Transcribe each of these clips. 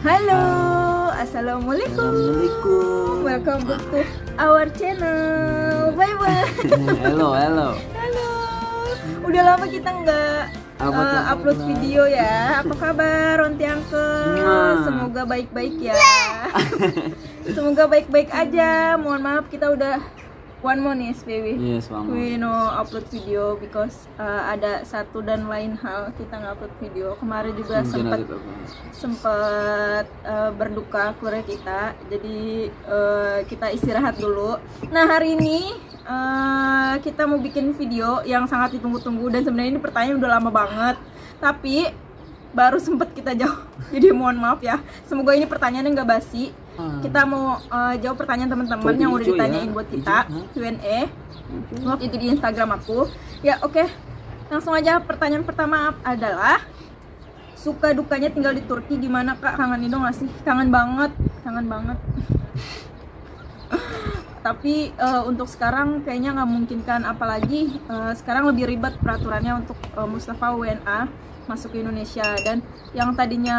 Halo, assalamualaikum. Welcome back to our channel. Bye bye. Halo. Halo. Udah lama kita nggak upload video ya. Apa kabar Onti Uncle? Semoga baik-baik ya. Semoga baik-baik aja. Mohon maaf kita udah one month nih, baby. Yes, We no upload video because ada satu dan lain hal kita nggak upload video. Kemarin juga sempat berduka keluarga kita, jadi kita istirahat dulu. Nah hari ini kita mau bikin video yang sangat ditunggu-tunggu dan sebenarnya ini pertanyaan udah lama banget, tapi baru sempat kita jawab. Jadi mohon maaf ya. Semoga ini pertanyaannya nggak basi. Kita mau jawab pertanyaan teman-teman yang udah ditanyain buat kita, Q&A waktu itu di Instagram aku. Ya oke, langsung aja. Pertanyaan pertama adalah suka dukanya tinggal di Turki gimana kak? Kangen Indo nggak sih? Kangen banget. Tapi untuk sekarang kayaknya nggak memungkinkan, apalagi sekarang lebih ribet peraturannya untuk Mustafa WNA masuk ke Indonesia, dan yang tadinya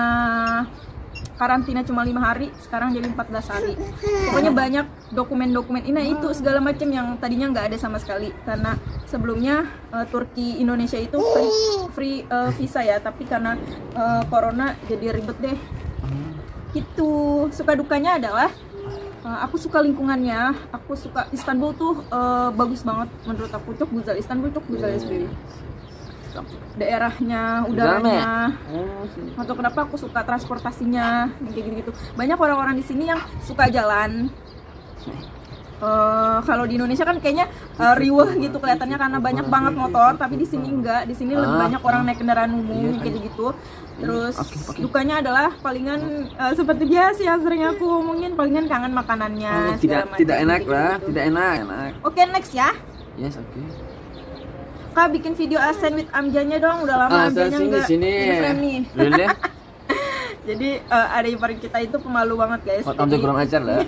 karantina cuma 5 hari sekarang jadi 14 hari. Pokoknya banyak dokumen-dokumen ini itu segala macam yang tadinya nggak ada sama sekali, karena sebelumnya Turki Indonesia itu free visa ya, tapi karena corona jadi ribet deh gitu. Suka dukanya adalah aku suka lingkungannya, aku suka Istanbul tuh bagus banget menurut aku. Çok güzel Istanbul, çok güzel sendiri. Daerahnya, udaranya, atau kenapa aku suka transportasinya kayak gitu-gitu. Banyak orang-orang di sini yang suka jalan. Kalau di Indonesia kan kayaknya riweh gitu kelihatannya karena banyak banget motor, tapi di sini enggak. Di sini lebih banyak orang naik kendaraan umum kayak gitu. Terus dukanya adalah palingan seperti biasa yang sering aku omongin, palingan kangen makanannya. Tidak enak lah, tidak enak. Oke, next ya. Yes, oke. Kak bikin video Asen with Amjanya dong, udah lama Amjanya enggak frame nih. Really? Jadi ada ipar kita itu pemalu banget guys. Amja kurang ajar lah.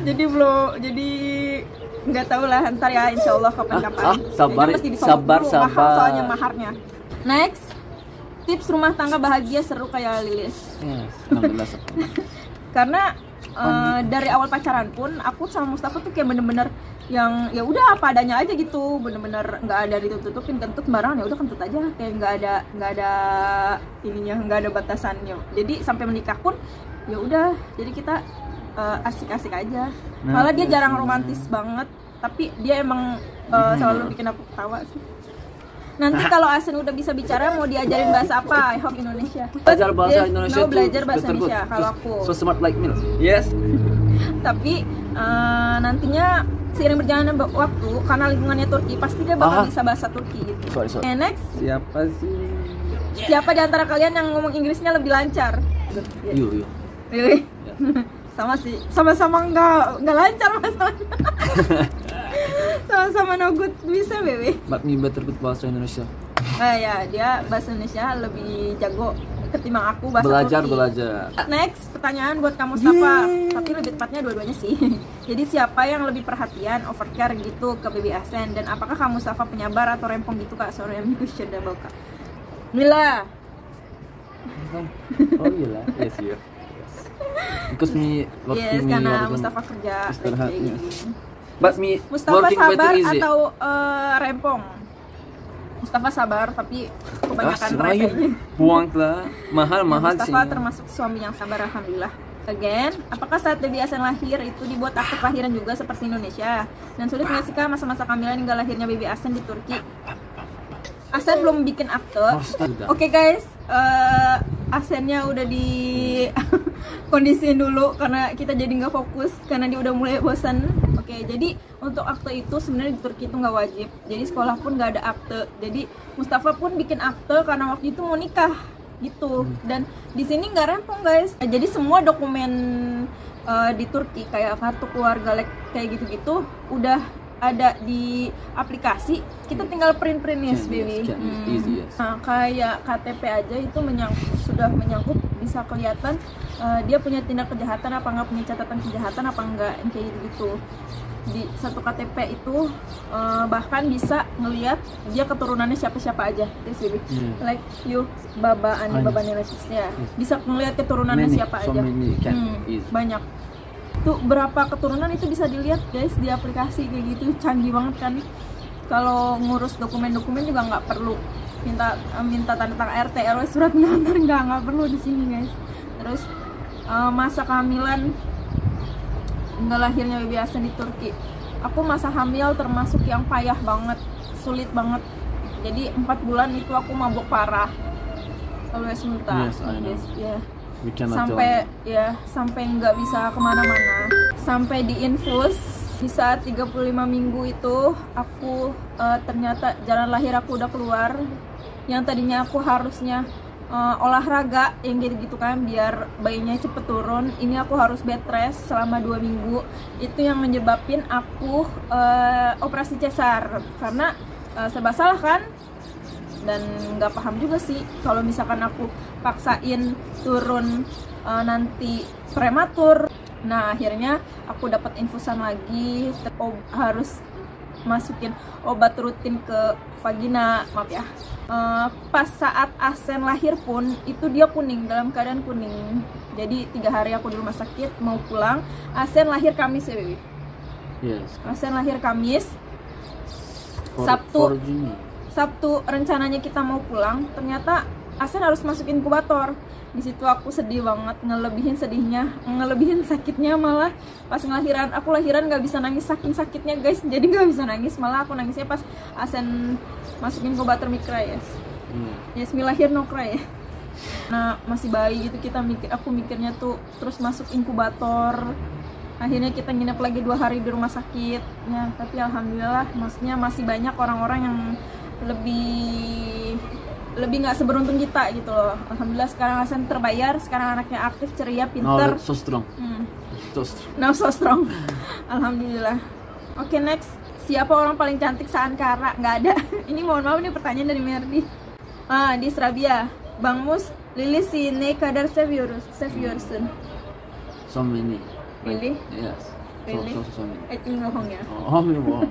Jadi nggak tahu lah, ntar ya insya Allah kapan-kapan. Sabar. Soalnya maharnya. Next, tips rumah tangga bahagia seru kayak Lilis. Yes, alhamdulillah. Karena dari awal pacaran pun aku sama Mustafa tuh kayak bener-bener yang ya udah apa adanya aja gitu, bener-bener nggak ada ditutup-tutupin, kentut sembarangan, ya udah kentut aja, kayak nggak ada ininya, nggak ada batasannya. Jadi sampai menikah pun ya udah, jadi kita asik-asik aja. Malah dia jarang romantis banget, tapi dia emang selalu bikin aku ketawa sih. Nanti kalau Asen udah bisa bicara, mau diajarin bahasa apa? I hope Indonesia. Belajar bahasa Indonesia. Mau belajar bahasa Indonesia kalau aku. So smart like me. Yes. Tapi nantinya seiring berjalannya waktu, karena lingkungannya Turki, pasti dia bakal bisa bahasa Turki gitu. Sorry. Next. Siapa sih? Siapa di antara kalian yang ngomong Inggrisnya lebih lancar? You. Really? Sama sih. Sama-sama nggak lancar masalahnya. Sama-sama no good bisa, baby. But me better good bahasa Indonesia. Ya, dia bahasa Indonesia lebih jago ketimbang aku bahasa Turki. Belajar. Next, pertanyaan buat kamu Mustafa, tapi lebih tepatnya dua-duanya sih. Jadi siapa yang lebih perhatian, overcare gitu ke baby Asen, dan apakah kamu Mustafa penyabar atau rempong gitu kak? Sorry, I'm question double kak. Mila. Oh iya, yes. Because me working karena Mustafa kerja kayak gini. But me Mustafa working sabar easy. atau rempong? Mustafa sabar tapi kebanyakan resenya. Buang lah, mahal sih. Mustafa termasuk suami yang sabar, alhamdulillah. Again, apakah saat baby Asen lahir itu dibuat akte kelahiran juga seperti Indonesia? Dan sulit nggak sih kak masa-masa kehamilan hingga lahirnya baby Asen di Turki? Asen belum bikin akte. Oke guys, Asennya udah di kondisiin dulu karena kita jadi nggak fokus karena dia udah mulai bosan. Oke, jadi untuk akte itu sebenarnya di Turki itu nggak wajib. Jadi sekolah pun nggak ada akte. Jadi Mustafa pun bikin akte karena waktu itu mau nikah gitu. Dan di sini nggak rempong guys. Jadi semua dokumen di Turki kayak kartu keluarga kayak gitu-gitu udah ada di aplikasi, kita tinggal print nih baby. Nah, kayak KTP aja itu sudah menyangkut, bisa kelihatan dia punya tindak kejahatan apa nggak, punya catatan kejahatan apa enggak, kayak gitu. di satu KTP itu bahkan bisa ngelihat dia keturunannya siapa-siapa aja. Like you, Baba Ani, Baba Nilesisnya bisa ngelihat keturunannya siapa aja. Banyak. Tuh berapa keturunan itu bisa dilihat guys di aplikasi kayak gitu, canggih banget kan. Kalau ngurus dokumen-dokumen juga nggak perlu minta tanda tangan RT RW surat pengantar, nggak perlu di sini guys. Terus masa kehamilan nggak lahirnya baby Asen di Turki, aku masa hamil termasuk yang payah banget, sulit banget. Jadi 4 bulan itu aku mabuk parah, always muntah. Sampai nggak bisa kemana-mana, sampai di infus. Di saat 35 minggu itu aku ternyata jalan lahir aku udah keluar. Yang tadinya aku harusnya olahraga yang gitu-gitu kan biar bayinya cepet turun, ini aku harus bed rest selama 2 minggu. Itu yang menyebabin aku operasi cesar karena serba salah kan, dan nggak paham juga sih kalau misalkan aku paksain turun nanti prematur. Nah akhirnya aku dapat infusan lagi, harus masukin obat rutin ke vagina, maaf ya. Pas saat Asen lahir pun itu dia kuning, dalam keadaan kuning. Jadi 3 hari aku di rumah sakit mau pulang. Asen lahir Kamis ya baby. Asen lahir Kamis. Sabtu rencananya kita mau pulang, ternyata Asen harus masuk inkubator. Di situ aku sedih banget, ngelebihin sakitnya. Malah pas ngelahiran, aku lahiran nggak bisa nangis saking sakitnya guys, jadi nggak bisa nangis, malah aku nangisnya pas Asen masukin inkubator mikra ya. Yasmi lahir no cry ya. Nah masih bayi itu aku mikirnya tuh terus masuk inkubator. Akhirnya kita nginep lagi 2 hari di rumah sakit ya, tapi alhamdulillah maksudnya masih banyak orang-orang yang lebih nggak seberuntung kita gitu loh. Alhamdulillah sekarang Asen terbayar, sekarang anaknya aktif, ceria, pinter. So strong. Now so strong. Alhamdulillah. Oke, next. Siapa orang paling cantik se-Ankara? Nggak ada. Ini mohon maaf, ini pertanyaan dari Merdi. Di Srabia. Bang Mus, Lilis sini kadar seviorsun. So many. Really? Yes. Really? So many. I think bohong ya. Bohong.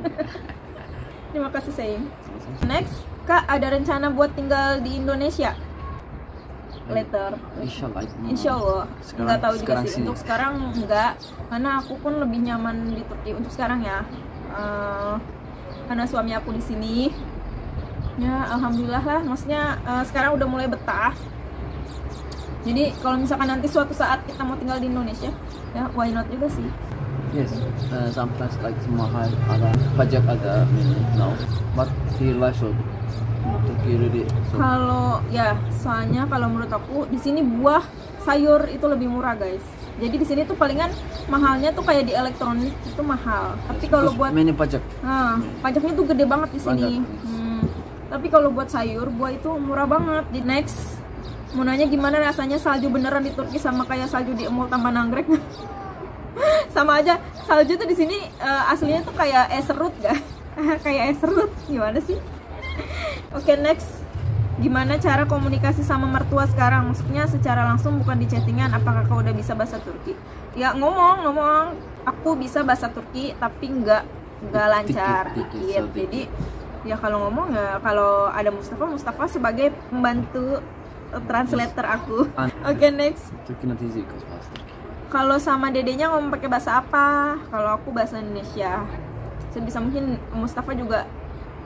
Terima kasih sayang. Next. Kak, ada rencana buat tinggal di Indonesia? Later. Insya Allah. Nggak tahu juga sih. Untuk sekarang enggak, karena aku pun lebih nyaman di Turki untuk sekarang ya. Karena suami aku di sini. Ya, alhamdulillah lah. Maksudnya sekarang udah mulai betah. Jadi kalau misalkan nanti suatu saat kita mau tinggal di Indonesia, ya why not juga sih. Yes, sometimes like mahal ada pajak ada no, but he life so. Kalau ya, soalnya kalau menurut aku di sini buah sayur itu lebih murah guys. Jadi di sini tuh palingan mahalnya tuh kayak di elektronik itu mahal. Tapi kalau buat pajak, pajaknya tuh gede banget di sini. Tapi kalau buat sayur buah itu murah banget. Di next, mau nanya gimana rasanya salju beneran di Turki sama kayak salju di Mall Taman Anggrek? Sama aja, salju tuh di sini aslinya tuh kayak es serut gak? Kayak es serut, gimana sih? Oke, next. Gimana cara komunikasi sama mertua sekarang? Maksudnya secara langsung bukan di chattingan. Apakah kau udah bisa bahasa Turki? Ya ngomong. Aku bisa bahasa Turki tapi nggak lancar dikit. Jadi ya kalau ngomong ya kalau ada Mustafa sebagai pembantu translator aku. Oke, next. Kalau sama dedenya ngomong pakai bahasa apa? Kalau aku bahasa Indonesia. Sebisa mungkin Mustafa juga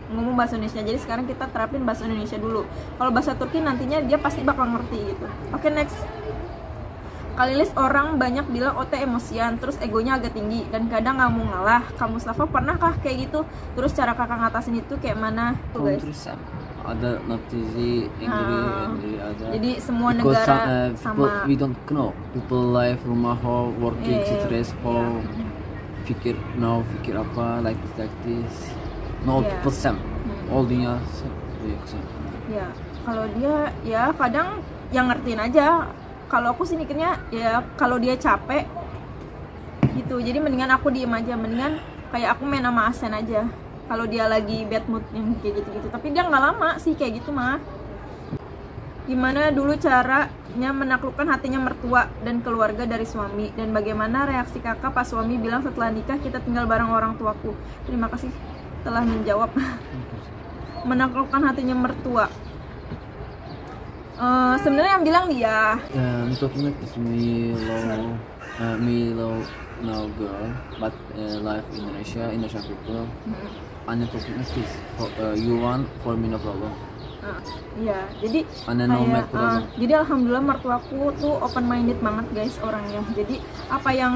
ngomong bahasa Indonesia, jadi sekarang kita terapin bahasa Indonesia dulu. Kalau bahasa Turki nantinya dia pasti bakal ngerti gitu. Oke, next. Kalilis orang banyak bilang OT emosian, terus egonya agak tinggi dan kadang nggak mau ngalah. Kamu Mustafa pernahkah kayak gitu? Terus cara kakak ngatasin itu kayak mana tuh guys? Ada netizen ada. Jadi semua negara sama. We don't know people life, rumah, working, stress, pikir apa like this. No, people same. All dunia ya, kalau dia ya kadang yang ngertiin aja. Kalau aku sih mikirnya ya kalau dia capek gitu, jadi mendingan aku diem aja, mendingan kayak aku main sama Asen aja kalau dia lagi bad mood yang kayak gitu-gitu. Tapi dia nggak lama sih kayak gitu mah. Gimana dulu caranya menaklukkan hatinya mertua dan keluarga dari suami, dan bagaimana reaksi kakak pas suami bilang setelah nikah kita tinggal bareng orang tuaku. Terima kasih telah menjawab. Menaklukkan hatinya mertua. Sebenarnya yang bilang dia. Talking is me low now girl, but life in Indonesia people. Anya talking is this. You want for me no problem. Iya, jadi jadi alhamdulillah mertuaku tuh open minded banget guys orangnya. Jadi apa yang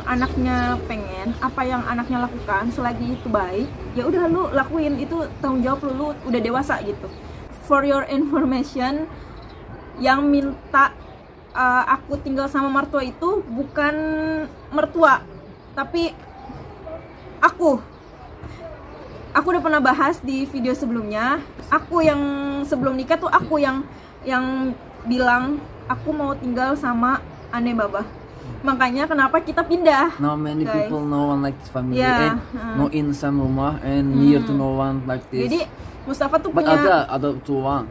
anaknya pengen, apa yang anaknya lakukan selagi itu baik, ya udah lu lakuin, itu tanggung jawab lu udah dewasa gitu. For your information, yang minta aku tinggal sama mertua itu bukan mertua, tapi aku udah pernah bahas di video sebelumnya. Aku yang sebelum nikah tuh aku yang bilang aku mau tinggal sama Ane Baba. Makanya kenapa kita pindah. Now many guys. People no one like this family. Yeah. No in some rumah and near to no one like this. Jadi Mustafa tuh But punya ada tuang.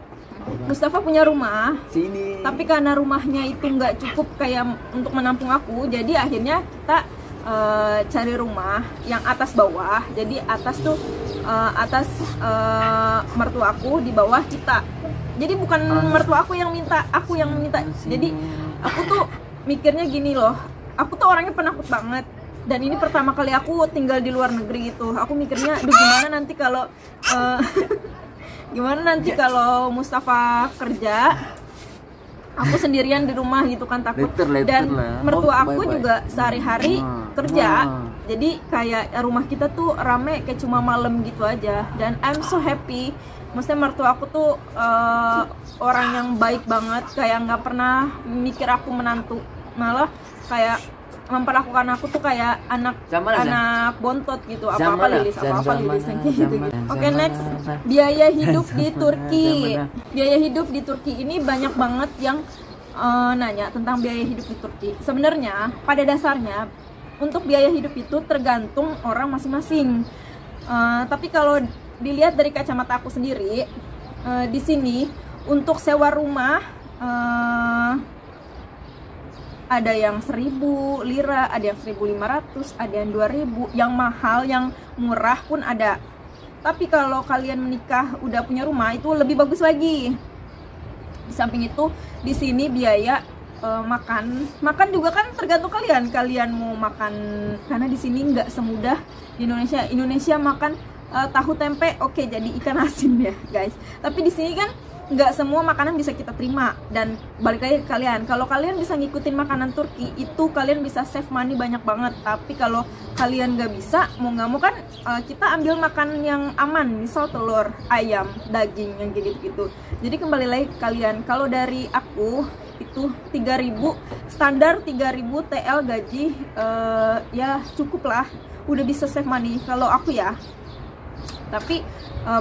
Mustafa punya rumah. Sini. Tapi karena rumahnya itu nggak cukup kayak untuk menampung aku, jadi akhirnya kita cari rumah yang atas bawah. Jadi atas tuh atas mertua aku, di bawah kita. Jadi bukan mertua aku yang minta, aku yang minta. Jadi aku tuh mikirnya gini loh, aku tuh orangnya penakut banget, dan ini pertama kali aku tinggal di luar negeri gitu. Aku mikirnya, aduh gimana nanti kalau gimana nanti kalau Mustafa kerja, aku sendirian di rumah gitu kan, takut. Dan mertua aku juga sehari-hari kerja, jadi kayak rumah kita tuh rame kayak cuma malam gitu aja. Dan I'm so happy, maksudnya mertua aku tuh orang yang baik banget, kayak nggak pernah mikir aku menantu, malah kayak memperlakukan aku tuh kayak anak bontot gitu. Apa-apa Lilis yang kayak gitu. Oke, next, biaya hidup di Turki. Biaya hidup di Turki ini banyak banget yang nanya tentang biaya hidup di Turki. Sebenarnya pada dasarnya untuk biaya hidup itu tergantung orang masing-masing. Tapi kalau dilihat dari kacamata aku sendiri, di sini untuk sewa rumah ada yang 1.000 lira, ada yang 1.500, ada yang 2.000, yang mahal, yang murah pun ada. Tapi kalau kalian menikah udah punya rumah, itu lebih bagus lagi. Di samping itu, di sini biaya makan juga kan tergantung kalian mau makan, karena di sini nggak semudah di Indonesia. Indonesia makan tahu tempe, oke, jadi ikan asin ya guys. Tapi di sini kan nggak semua makanan bisa kita terima. Dan balik lagi ke kalian, kalau kalian bisa ngikutin makanan Turki itu kalian bisa save money banyak banget. Tapi kalau kalian nggak bisa, mau nggak mau kan kita ambil makan yang aman, misal telur, ayam, daging, yang gitu-gitu. Jadi kembali lagi ke kalian. Kalau dari aku itu 3.000 standar, 3.000 TL gaji, ya cukup lah, udah bisa save money kalau aku ya. Tapi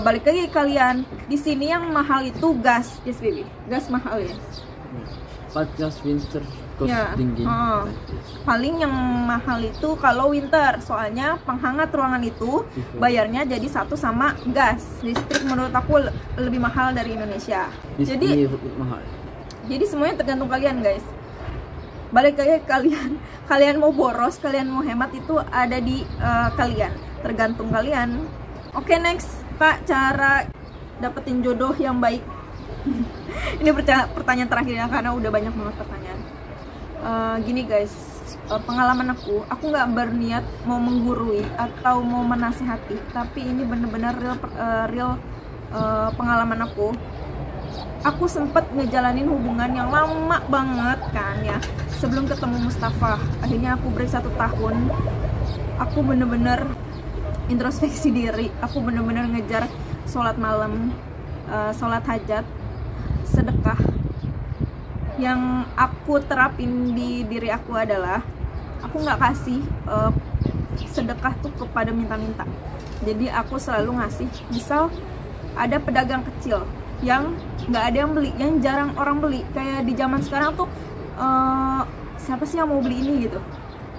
balik lagi ke kalian, di sini yang mahal itu gas, yes baby, gas mahal ya. But just winter cost tinggi. Paling yang mahal itu kalau winter, soalnya penghangat ruangan itu bayarnya jadi satu sama gas. Listrik menurut aku lebih mahal dari Indonesia. Jadi mahal. Jadi semuanya tergantung kalian guys. Balik lagi ke kalian, kalian mau boros, kalian mau hemat, itu ada di kalian, tergantung kalian. Oke, next, Kak, cara dapetin jodoh yang baik. Ini pertanyaan terakhir ya, karena udah banyak banget pertanyaan. Gini guys, pengalaman aku nggak berniat mau menggurui atau mau menasihati, tapi ini bener-bener real pengalaman aku. Aku sempet ngejalanin hubungan yang lama banget kan ya, sebelum ketemu Mustafa. Akhirnya aku break 1 tahun. Aku bener-bener introspeksi diri, aku bener-bener ngejar sholat malam, sholat hajat, sedekah. Yang aku terapin di diri aku adalah aku nggak kasih sedekah tuh kepada minta-minta. Jadi aku selalu ngasih. Misal ada pedagang kecil yang nggak ada yang beli, yang jarang orang beli, kayak di zaman sekarang tuh siapa sih yang mau beli ini gitu.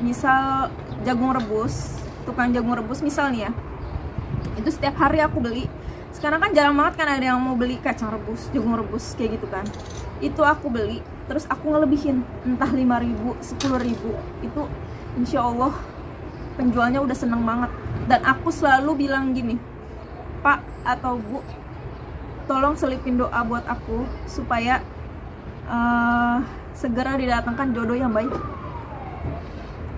Misal jagung rebus, tukang jagung rebus misalnya, itu setiap hari aku beli. Sekarang kan jarang banget kan ada yang mau beli kacang rebus, jagung rebus kayak gitu kan. itu aku beli, terus aku ngelebihin entah 5.000, 10.000, itu insya Allah penjualnya udah seneng banget. Dan aku selalu bilang gini, Pak atau Bu, tolong selipin doa buat aku supaya segera didatangkan jodoh yang baik.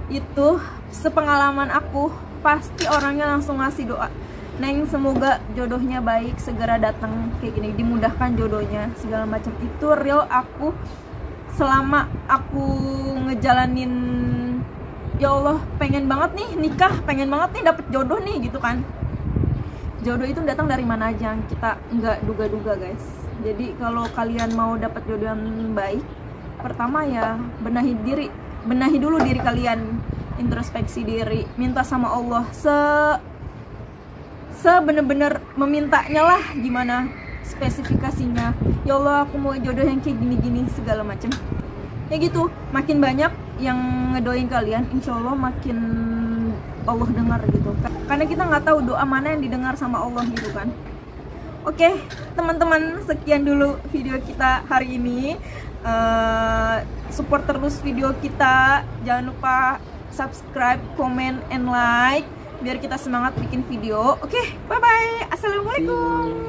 Itu sepengalaman aku, pasti orangnya langsung ngasih doa, Neng semoga jodohnya baik, segera datang kayak gini, dimudahkan jodohnya segala macam. Itu real, aku selama aku ngejalanin, ya Allah pengen banget nih nikah, pengen banget nih dapet jodoh nih gitu kan. Jodoh itu datang dari mana aja, kita nggak duga-duga guys. Jadi kalau kalian mau dapet jodoh yang baik, pertama ya benahi dulu diri kalian, introspeksi diri, minta sama Allah sebener-bener memintanya lah, gimana spesifikasinya, ya Allah aku mau jodoh yang kayak gini-gini segala macem ya gitu. Makin banyak yang ngedoain kalian, insya Allah makin Allah dengar gitu, karena kita nggak tahu doa mana yang didengar sama Allah gitu kan. Oke teman-teman, sekian dulu video kita hari ini. Support terus video kita, jangan lupa subscribe, comment, and like biar kita semangat bikin video. Oke, bye bye. Assalamualaikum.